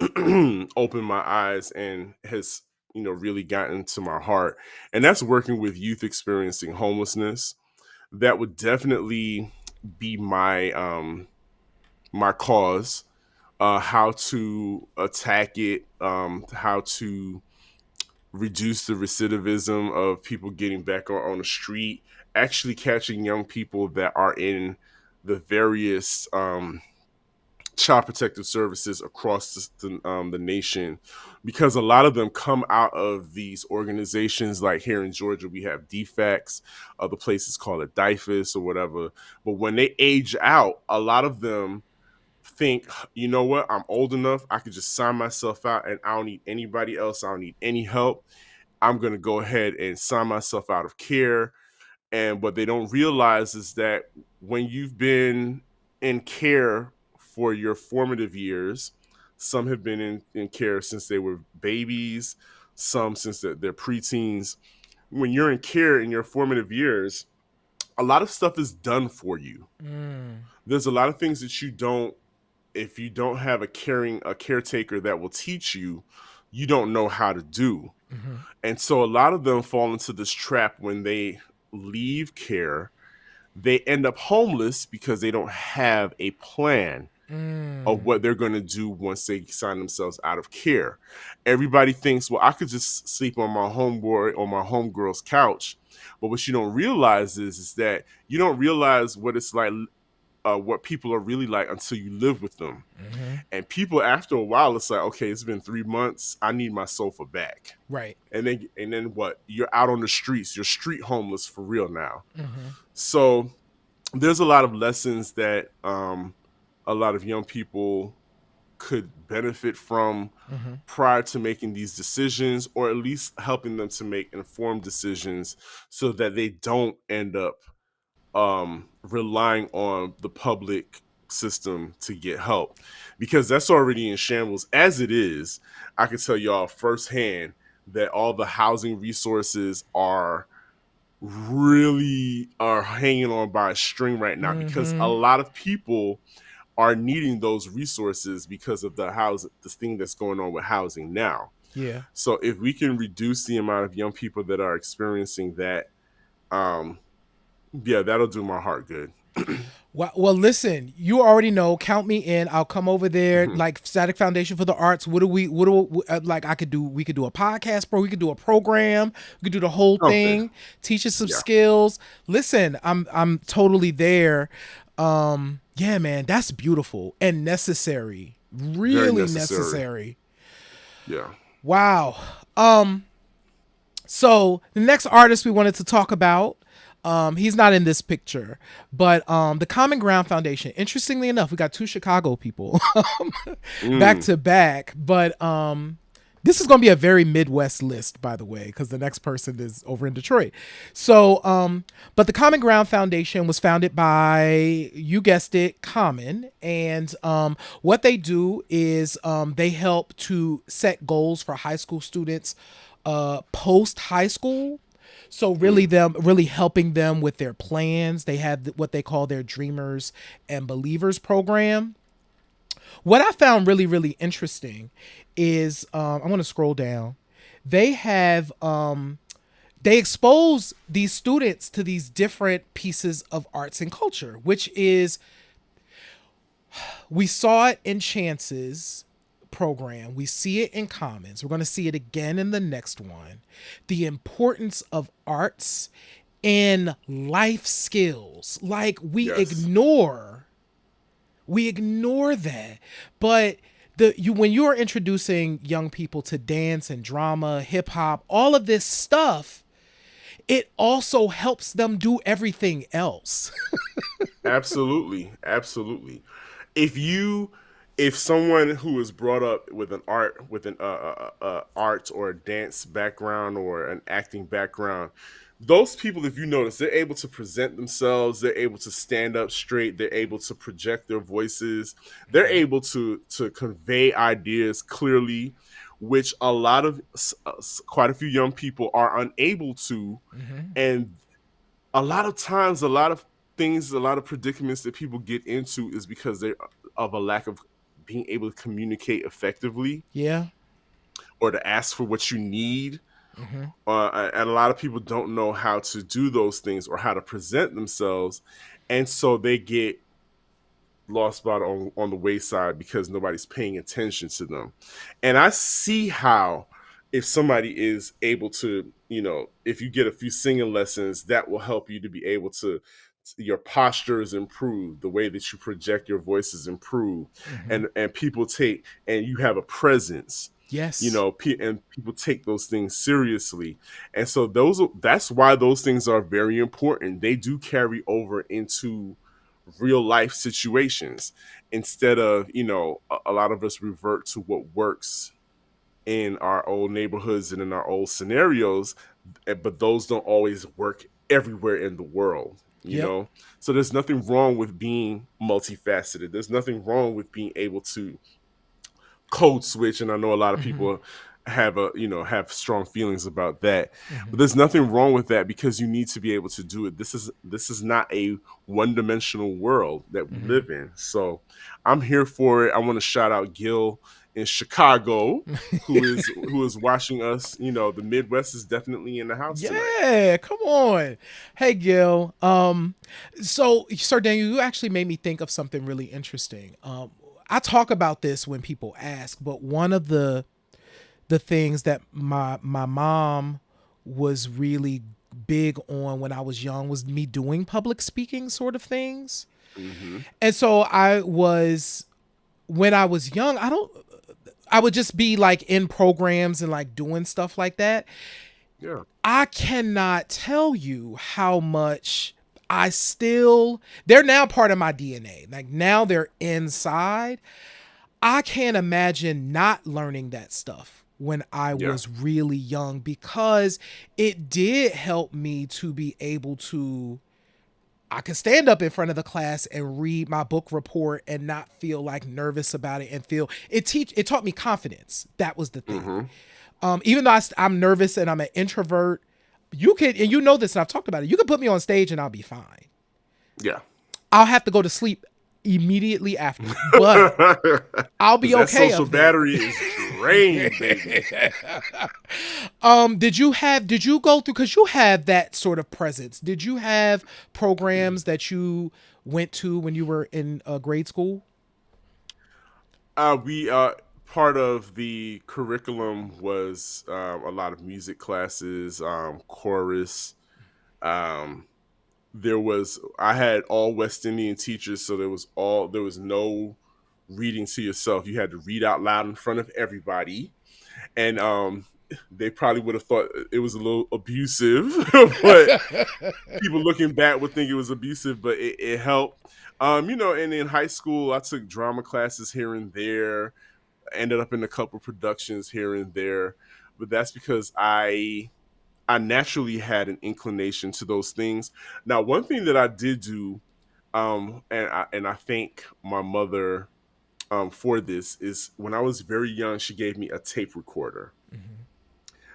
opened my eyes and has, really gotten to my heart. And that's working with youth experiencing homelessness. That would definitely be my cause. How to attack it, how to reduce the recidivism of people getting back on the street, actually catching young people that are in the various child protective services across the nation, because a lot of them come out of these organizations. Like here in Georgia, we have DFACS, other places call it DIFUS or whatever. But when they age out, a lot of them think, you know what, I'm old enough, I could just sign myself out and I don't need anybody else, I don't need any help. I'm going to go ahead and sign myself out of care. And what they don't realize is that when you've been in care for your formative years, some have been in care since they were babies, some since they're preteens. When you're in care in your formative years, a lot of stuff is done for you. Mm. There's a lot of things that you don't, if you don't have a caretaker that will teach you, you don't know how to do. Mm-hmm. And so a lot of them fall into this trap when they leave care. They end up homeless because they don't have a plan of Mm. what they're going to do once they sign themselves out of care. Everybody thinks, well, I could just sleep on my homeboy or my homegirl's couch. But what you don't realize is that you don't realize what it's like, what people are really like until you live with them. Mm-hmm. And people, after a while, it's like, okay, it's been 3 months. I need my sofa back. Right. And then what? You're out on the streets. You're street homeless for real now. Mm-hmm. So there's a lot of lessons that a lot of young people could benefit from Mm-hmm. prior to making these decisions, or at least helping them to make informed decisions so that they don't end up relying on the public system to get help, because that's already in shambles as it is. I can tell y'all firsthand that all the housing resources are hanging on by a string right now, because a Mm-hmm. lot of people are needing those resources because of this thing that's going on with housing now. Yeah. So if we can reduce the amount of young people that are experiencing that, um yeah, that'll do my heart good. Well, listen, you already know. Count me in. I'll come over there. Like Static Foundation for the Arts. What do we? What do like? I could do. We could do a podcast, bro. We could do a program. We could do the whole Something. thing. Teach us some Yeah. skills. Listen, I'm totally there. Yeah, man, that's beautiful and necessary. Very Really necessary. necessary. Yeah. Wow. So the next artist we wanted to talk about, he's not in this picture, but the Common Ground Foundation. Interestingly enough, we got two Chicago people back Mm. to back, but this is going to be a very Midwest list, by the way, because the next person is over in Detroit. So, but the Common Ground Foundation was founded by, you guessed it, Common. And what they do is they help to set goals for high school students post high school. So really Mm. them really helping them with their plans. They have what they call their Dreamers and Believers program. What I found really, really interesting is I'm going to scroll down. They have they expose these students to these different pieces of arts and culture, which is, we saw it in Chance's program, we see it in Commons, we're going to see it again in the next one. The importance of arts and life skills. Like Yes. we ignore that. But when you're introducing young people to dance and drama, hip hop, all of this stuff, it also helps them do everything else. Absolutely. Absolutely. If you if someone who is brought up with an art or a dance background or an acting background, those people, if you notice, they're able to present themselves, they're able to stand up straight, they're able to project their voices, they're able to convey ideas clearly, which a lot of quite a few young people are unable to. Mm-hmm. And a lot of times, a lot of things, a lot of predicaments that people get into is because they of a lack of being able to communicate effectively Yeah. or to ask for what you need. Mm-hmm. And a lot of people don't know how to do those things or how to present themselves. And so they get lost by on the wayside because nobody's paying attention to them. And I see how if somebody is able to, if you get a few singing lessons, that will help you to be able to your posture is improved, the way that you project your voice is improved, Mm-hmm. and people take and you have a presence, Yes. and people take those things seriously. And so that's why those things are very important. They do carry over into real life situations instead of a lot of us revert to what works in our old neighborhoods and in our old scenarios, but those don't always work everywhere in the world. Yep. So there's nothing wrong with being multifaceted. There's nothing wrong with being able to code switch, and I know a lot of Mm-hmm. people have strong feelings about that, but Mm-hmm. there's nothing wrong with that because you need to be able to do it. This is not a one-dimensional world that we Mm-hmm. live in. So I'm here for it. I want to shout out Gil in Chicago, who is watching us. The Midwest is definitely in the house tonight. Yeah, come on. Hey Gil. So Sir Daniel, you actually made me think of something really interesting. I talk about this when people ask, but one of the things that my mom was really big on when I was young was me doing public speaking sort of things. Hmm. And so when I was young, I would just be like in programs and like doing stuff like that. Yeah. I cannot tell you how much they're now part of my DNA. Like now they're inside. I can't imagine not learning that stuff when I Yeah. was really young because it did help me to be able to I could stand up in front of the class and read my book report and not feel like nervous about it and feel it taught me confidence. That was the thing. Hmm. Even though I'm nervous and I'm an introvert, you can, and you know this, and I've talked about it. You can put me on stage and I'll be fine. Yeah. I'll have to go to sleep immediately after, but I'll be Because that okay social up there. battery is drained, baby. Did you go through, because you have that sort of presence? Did you have programs that you went to when you were in grade school? We Part of the curriculum was a lot of music classes, chorus. Um, I had all West Indian teachers, so there was no reading to yourself. You had to read out loud in front of everybody, and they probably would have thought it was a little abusive, but people looking back would think it was abusive, but it helped. And in high school, I took drama classes here and there. Ended up in a couple productions here and there, but that's because I naturally had an inclination to those things. Now, one thing that I did do, and I thank my mother for this, is when I was very young, she gave me Mhm.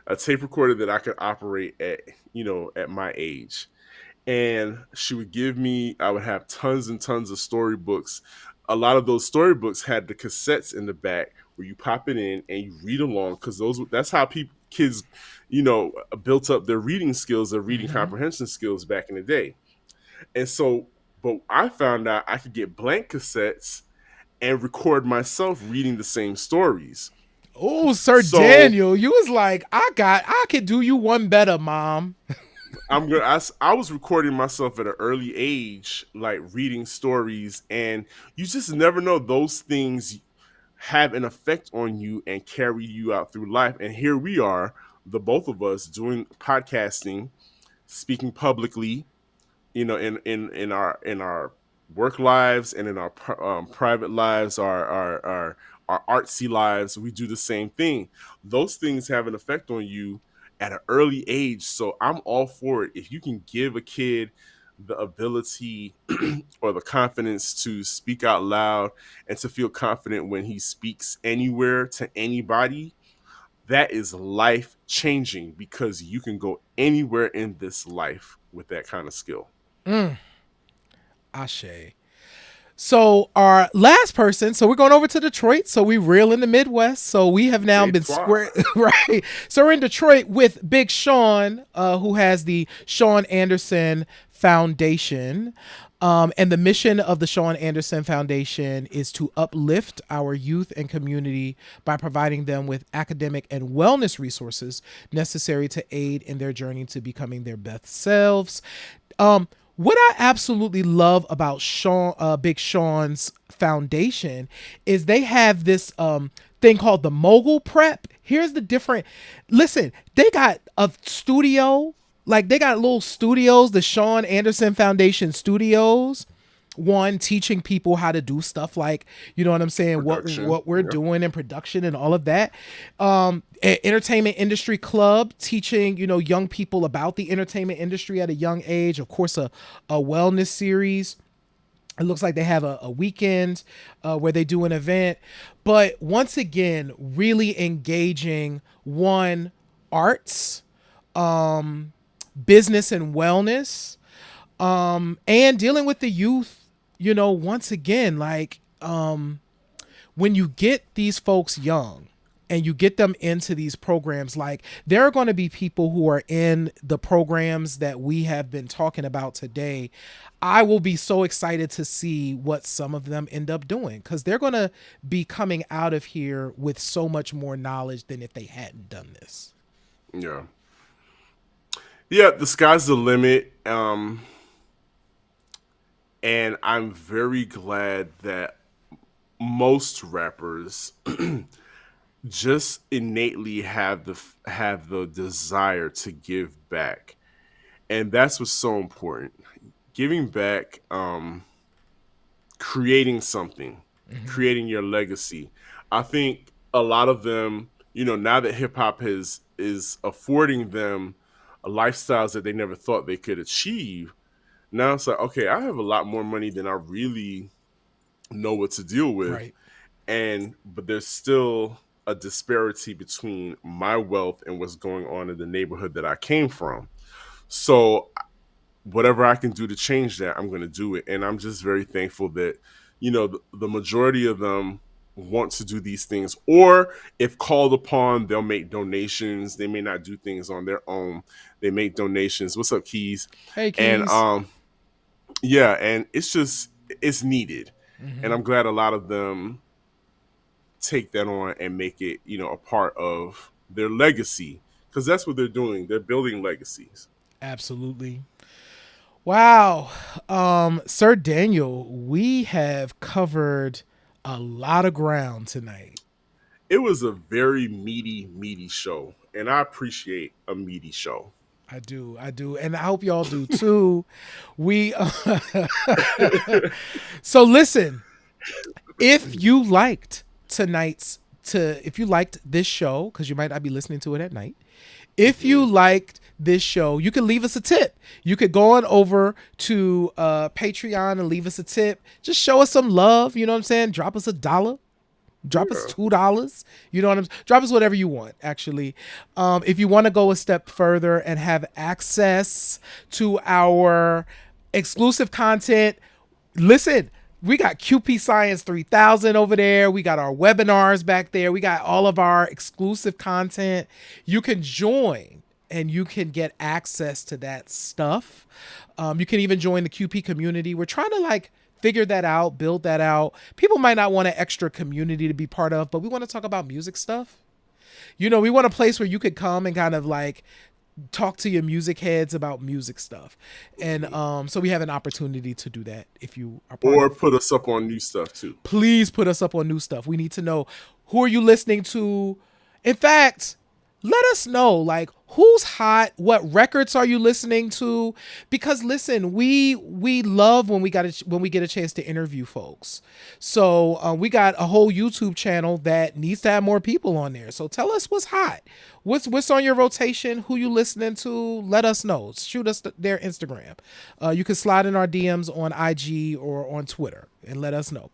a tape recorder that I could operate at my age. And she would I would have tons and tons of storybooks. A lot of those storybooks had the cassettes in the back where you pop it in and you read along, because that's how kids, built up their reading skills, their reading Mhm. comprehension skills back in the day. And so, but I found out I could get blank cassettes and record myself reading the same stories. Oh, Sir So Daniel, you was like, I could do you one better, mom. I was recording myself at an early age, like reading stories, and you just never know, those things have an effect on you and carry you out through life. And here we are, the both of us doing podcasting, speaking publicly, in our work lives and in our private lives, our artsy lives. We do the same thing. Those things have an effect on you at an early age. So I'm all for it. If you can give a kid the ability or the confidence to speak out loud and to feel confident when he speaks anywhere to anybody, that is life changing, because you can go anywhere in this life with that kind of skill. Mm, Ashe. So our last person, so we're going over to Detroit. So we real in the Midwest. So we have now been Detroit. square, right? So we're in Detroit with Big Sean, who has the Sean Anderson Foundation. And the mission of the Sean Anderson Foundation is to uplift our youth and community by providing them with academic and wellness resources necessary to aid in their journey to becoming their best selves. What I absolutely love about Big Sean's foundation is they have this thing called the Mogul Prep. Here's the different. Listen, they got a studio, like they got little studios, the Sean Anderson Foundation studios. One, teaching people how to do stuff like, you know what I'm saying, Production. what we're Yeah. doing in production and all of that. Entertainment industry club, teaching, you know, young people about the entertainment industry at a young age. Of course, a wellness series. It looks like they have a weekend where they do an event. But once again, really engaging one, arts, business and wellness, and dealing with the youth. You know, once again, like, when you get these folks young and you get them into these programs, like there are going to be people who are in the programs that we have been talking about today. I will be so excited to see what some of them end up doing, because they're going to be coming out of here with so much more knowledge than if they hadn't done this. Yeah. Yeah, the sky's the limit. And I'm very glad that most rappers just innately have the desire to give back. And that's what's so important. Giving back, creating something, Mm-hmm. creating your legacy. I think a lot of them, now that hip hop is affording them lifestyles that they never thought they could achieve. Now it's like, okay, I have a lot more money than I really know what to deal with. Right. But there's still a disparity between my wealth and what's going on in the neighborhood that I came from. So whatever I can do to change that, I'm going to do it. And I'm just very thankful that, the majority of them want to do these things, or if called upon, they'll make donations. They may not do things on their own. They make donations. What's up, Keys? Hey, And Keys. yeah, and it's needed. And Mm-hmm. I'm glad a lot of them take that on and make it, a part of their legacy, because that's what they're doing. They're building legacies. Absolutely. Wow. Sir Daniel, we have covered a lot of ground tonight. It was a very meaty show, and I appreciate a meaty show. I do. I do. And I hope y'all do too. We So listen, if you liked if you liked this show, cuz you might not be listening to it at night. If you Mhm. liked this show, you can leave us a tip. You could go on over to Patreon and leave us a tip. Just show us some love. You know what I'm saying? Drop us $1. Drop us Yeah. $2. You know what I'm saying? Drop us whatever you want, actually. If you want to go a step further and have access to our exclusive content, listen, we got QP Science 3000 over there. We got our webinars back there. We got all of our exclusive content. You can join and you can get access to that stuff. You can even join the QP community. We're trying to like figure that out, build that out. People might not want an extra community to be part of, but we want to talk about music stuff. You know, we want a place where you could come and kind of like talk to your music heads about music stuff. And so we have an opportunity to do that if you are part Or of. put us up on new stuff too. Please put us up on new stuff. We need to know, who are you listening to? In fact, let us know, like, who's hot, what records are you listening to? Because listen, we love when we get a chance to interview folks. So we got a whole YouTube channel that needs to have more people on there. So tell us what's hot, what's on your rotation, who you listening to. Let us know. Shoot us their Instagram. You can slide in our DMs on IG or on Twitter and let us know.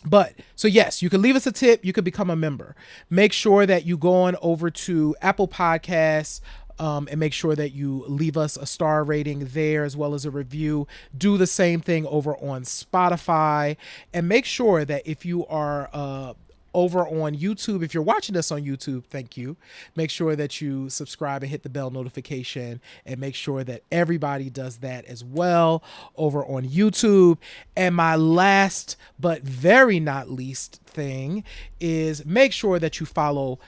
But so yes, you can leave us a tip. You could become a member. Make sure that you go on over to Apple Podcasts, and make sure that you leave us a star rating there as well as a review. Do the same thing over on Spotify, and make sure that if you are over on YouTube. If you're watching us on YouTube, thank you. Make sure that you subscribe and hit the bell notification, and make sure that everybody does that as well over on YouTube. And my last but very not least thing is make sure that you follow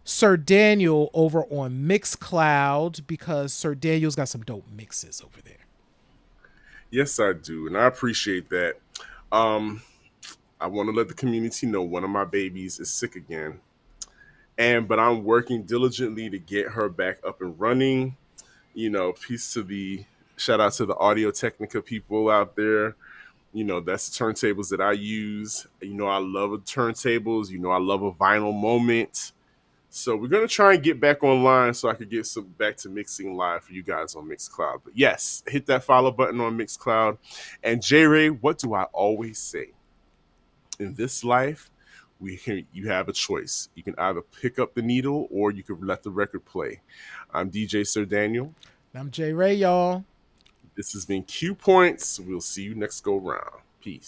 Sir Daniel over on Mixcloud, because Sir Daniel's got some dope mixes over there. Yes, I do, and I appreciate that. Um, I want to let the community know one of my babies is sick again, but I'm working diligently to get her back up and running. Peace to the shout out to the Audio Technica people out there. That's the turntables that I use. I love turntables. I love a vinyl moment. So we're gonna try and get back online so I could get some back to mixing live for you guys on Mixcloud. But yes, hit that follow button on Mixcloud. And J Ray, what do I always say? In this life, you have a choice. You can either pick up the needle or you can let the record play. I'm DJ Sir Daniel. I'm J Ray, y'all. This has been Q Points. We'll see you next go round. Peace.